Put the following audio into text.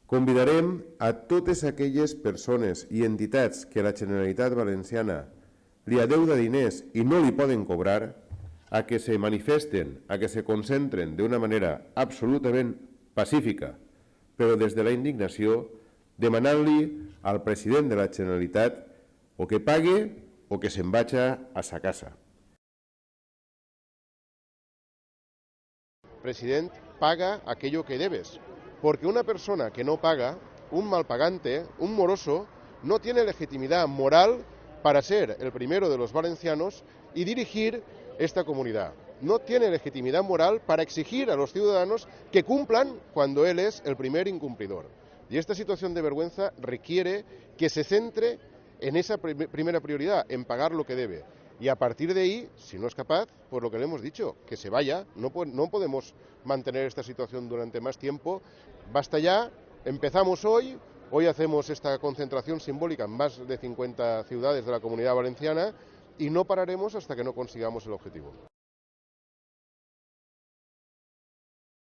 Convidarem a totes aquelles persones i entitats que la Generalitat Valenciana li adeuda diners i no li poden cobrar a que se manifesten, a que se concentren d'una manera absolutament pacífica, però des de la indignació, demanant-li al president de la Generalitat o que pague o que se'n vagi a sa casa. President, paga aquello que debes, porque una persona que no paga, un malpagante, un moroso, no tiene legitimidad moral para ser el primero de los valencianos y dirigir esta comunidad. No tiene legitimidad moral para exigir a los ciudadanos que cumplan cuando él es el primer incumplidor. Y esta situación de vergüenza requiere que se centre en esa primera prioridad, en pagar lo que debe. Y a partir de ahí, si no es capaz, pues lo que le hemos dicho, que se vaya. No podemos mantener esta situación durante más tiempo. Basta ya, empezamos hoy hacemos esta concentración simbólica en más de 50 ciudades de la Comunidad Valenciana y no pararemos hasta que no consigamos el objetivo.